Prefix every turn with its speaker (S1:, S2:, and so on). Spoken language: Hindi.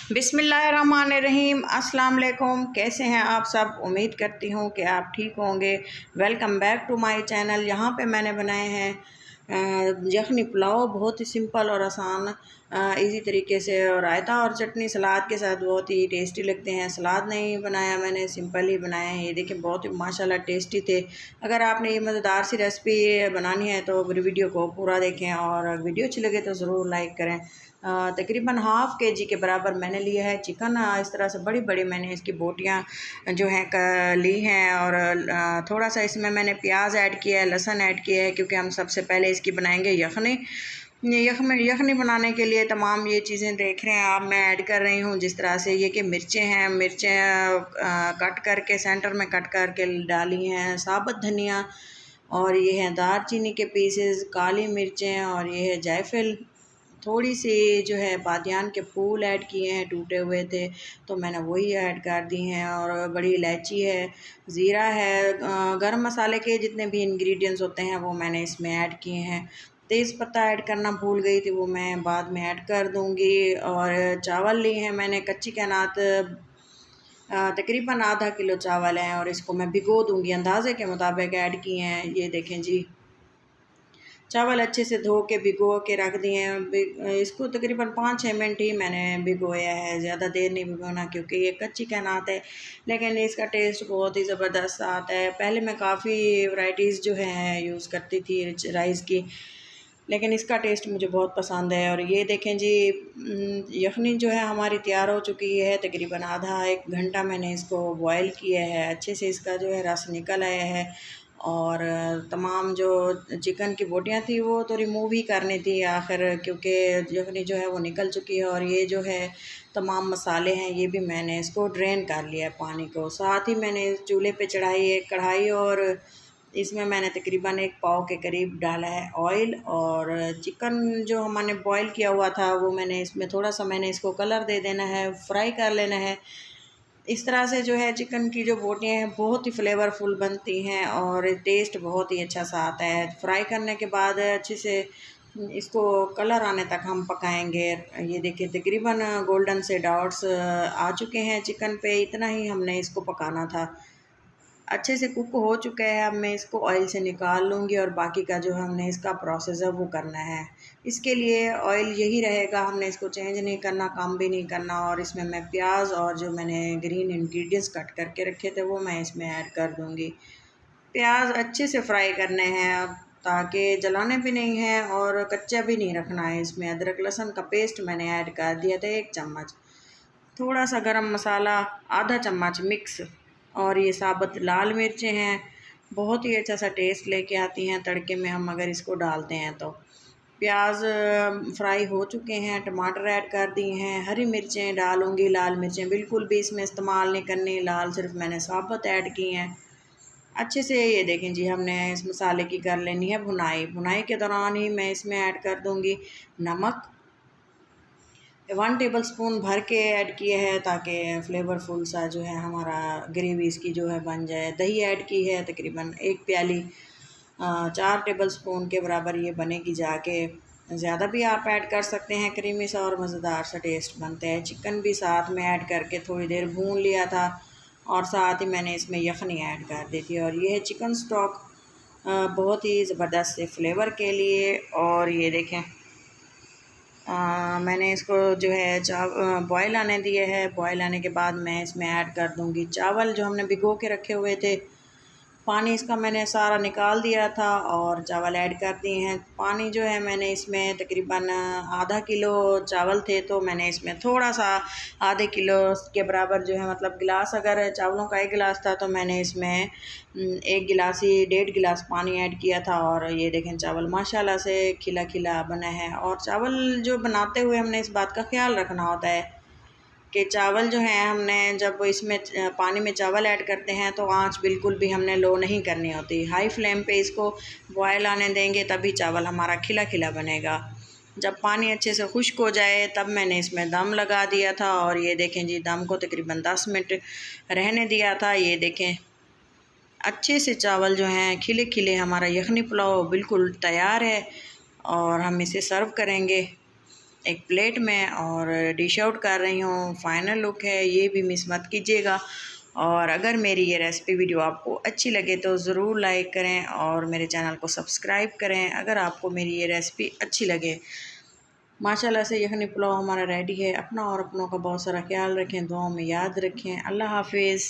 S1: बिस्मिल्लाहिर्रहमानिर्रहीम। अस्सलाम वालेकुम। कैसे हैं आप सब? उम्मीद करती हूँ कि आप ठीक होंगे। Welcome back to my channel. यहाँ पे मैंने बनाए हैं यखनी पुलाव, बहुत ही सिंपल और आसान इजी तरीके से, और रायता और चटनी सलाद के साथ बहुत ही टेस्टी लगते हैं। सलाद नहीं बनाया मैंने, सिंपल ही बनाए हैं। ये देखिए बहुत ही माशाल्लाह टेस्टी थे। अगर आपने ये मज़ेदार सी रेसिपी बनानी है तो वीडियो को पूरा देखें, और वीडियो अच्छी लगे तो ज़रूर लाइक करें। तकरीबन हाफ़ केजी के बराबर मैंने लिया है चिकन। इस तरह से बड़ी बड़ी मैंने इसकी बोटियाँ जो हैं ली हैं, और थोड़ा सा इसमें मैंने प्याज ऐड किया है, लहसुन ऐड किया है, क्योंकि हम सबसे पहले इसकी बनाएंगे यखनी। यखनी बनाने के लिए तमाम ये चीज़ें देख रहे हैं आप, मैं ऐड कर रही हूँ। जिस तरह से ये कि मिर्चें हैं, मिर्चें कट करके सेंटर में कट करके डाली हैं, साबुत धनिया, और ये है दालचीनी के पीसेस, काली मिर्चें, और ये है जायफल। थोड़ी सी जो है बादियान के फूल ऐड किए हैं, टूटे हुए थे तो मैंने वही ऐड कर दी हैं, और बड़ी इलायची है, ज़ीरा है, गरम मसाले के जितने भी इंग्रेडिएंट्स होते हैं वो मैंने इसमें ऐड किए हैं। तेज़पत्ता ऐड करना भूल गई थी, वो मैं बाद में ऐड कर दूँगी। और चावल लिए हैं मैंने कच्ची कैनात, तकरीबन आधा किलो चावल हैं, और इसको मैं भिगो दूँगी, अंदाज़े के मुताबिक ऐड किए हैं। ये देखें जी, चावल अच्छे से धो के भिगो के रख दिए हैं। इसको तकरीबन 5-6 मिनट ही मैंने भिगोया है, ज़्यादा देर नहीं भिगोना, क्योंकि ये कच्ची कैनात है, लेकिन इसका टेस्ट बहुत ही ज़बरदस्त आता है। पहले मैं काफ़ी वैरायटीज़ जो हैं यूज़ करती थी राइस की, लेकिन इसका टेस्ट मुझे बहुत पसंद है। और ये देखें जी, यखनी जो है हमारी तैयार हो चुकी है। तकरीबन आधा 1 घंटा मैंने इसको बॉयल किया है, अच्छे से इसका जो है रस निकल आया है, और तमाम जो चिकन की बोटियां थी वो तो रिमूव ही करनी थी आखिर, क्योंकि यखनी जो है वो निकल चुकी है। और ये जो है तमाम मसाले हैं ये भी मैंने इसको ड्रेन कर लिया है पानी को। साथ ही मैंने चूल्हे पे चढ़ाई एक कढ़ाई, और इसमें मैंने तकरीबन 1 पाव के करीब डाला है ऑयल, और चिकन जो हमने बॉईल किया हुआ था वो मैंने इसमें थोड़ा सा मैंने इसको कलर दे देना है, फ्राई कर लेना है। इस तरह से जो है चिकन की जो बोटियाँ हैं बहुत ही फ्लेवरफुल बनती हैं, और टेस्ट बहुत ही अच्छा सा आता है। फ्राई करने के बाद अच्छे से इसको कलर आने तक हम पकाएंगे। ये देखिए तकरीबन गोल्डन से डॉट्स आ चुके हैं चिकन पे, इतना ही हमने इसको पकाना था। अच्छे से कुक हो चुका है, अब मैं इसको ऑयल से निकाल लूँगी, और बाकी का जो हमने इसका प्रोसेस है वो करना है। इसके लिए ऑयल यही रहेगा, हमने इसको चेंज नहीं करना, कम भी नहीं करना। और इसमें मैं प्याज और जो मैंने ग्रीन इंग्रेडिएंट्स कट करके रखे थे वो मैं इसमें ऐड कर दूँगी। प्याज अच्छे से फ्राई करने हैं अब, ताकि जलाने भी नहीं हैं और कच्चा भी नहीं रखना है। इसमें अदरक लहसुन का पेस्ट मैंने ऐड कर दिया था 1 चम्मच, थोड़ा सा गरम मसाला आधा चम्मच मिक्स, और ये साबुत लाल मिर्चें हैं, बहुत ही अच्छा सा टेस्ट लेके आती हैं तड़के में हम अगर इसको डालते हैं तो। प्याज फ्राई हो चुके हैं, टमाटर ऐड कर दिए हैं, हरी मिर्चें डालूँगी, लाल मिर्चें बिल्कुल भी इसमें इस्तेमाल नहीं करनी, लाल सिर्फ मैंने साबुत ऐड की हैं। अच्छे से ये देखें जी, हमने इस मसाले की कर लेनी है भुनाई। भुनाई के दौरान ही मैं इसमें ऐड कर दूँगी नमक, 1 टेबलस्पून भर के ऐड किए हैं, ताकि फ्लेवरफुल सा जो है हमारा ग्रेवी इसकी जो है बन जाए। दही ऐड की है तकरीबन 1 प्याली, 4 टेबलस्पून के बराबर ये बनेगी जाके। ज़्यादा भी आप ऐड कर सकते हैं, क्रीमी सा और मज़ेदार सा टेस्ट बनता है। चिकन भी साथ में ऐड करके थोड़ी देर भून लिया था, और साथ ही मैंने इसमें यखनी ऐड कर दी थी। और ये है चिकन स्टॉक, बहुत ही ज़बरदस्त से फ्लेवर के लिए। और ये देखें मैंने इसको जो है बॉयल आने दिए है। बॉयल आने के बाद मैं इसमें ऐड कर दूंगी चावल जो हमने भिगो के रखे हुए थे। पानी इसका मैंने सारा निकाल दिया था और चावल ऐड कर दिए हैं। पानी जो है मैंने इसमें तकरीबन आधा किलो चावल थे, तो मैंने इसमें थोड़ा सा आधे किलो के बराबर जो है, मतलब गिलास अगर चावलों का 1 गिलास था तो मैंने इसमें 1 गिलास ही 1.5 गिलास पानी ऐड किया था। और ये देखें चावल माशाल्लाह से खिला खिला बना है। और चावल जो बनाते हुए हमने इस बात का ख्याल रखना होता है कि चावल जो हैं, हमने जब इसमें पानी में चावल ऐड करते हैं तो आंच बिल्कुल भी हमने लो नहीं करनी होती। हाई फ्लेम पे इसको बॉयल आने देंगे तभी चावल हमारा खिला खिला बनेगा। जब पानी अच्छे से खुश्क हो जाए तब मैंने इसमें दम लगा दिया था। और ये देखें जी, दम को तकरीबन 10 मिनट रहने दिया था। ये देखें अच्छे से चावल जो हैं खिले खिले, हमारा यखनी पुलाव बिल्कुल तैयार है और हम इसे सर्व करेंगे। एक प्लेट में और डिश आउट कर रही हूँ। फाइनल लुक है, ये भी मिस मत कीजिएगा। और अगर मेरी ये रेसिपी वीडियो आपको अच्छी लगे तो ज़रूर लाइक करें और मेरे चैनल को सब्सक्राइब करें अगर आपको मेरी ये रेसिपी अच्छी लगे। माशाल्लाह से यखनी पुलाव हमारा रेडी है। अपना और अपनों का बहुत सारा ख्याल रखें, दुआओं में याद रखें। अल्लाह हाफिज़।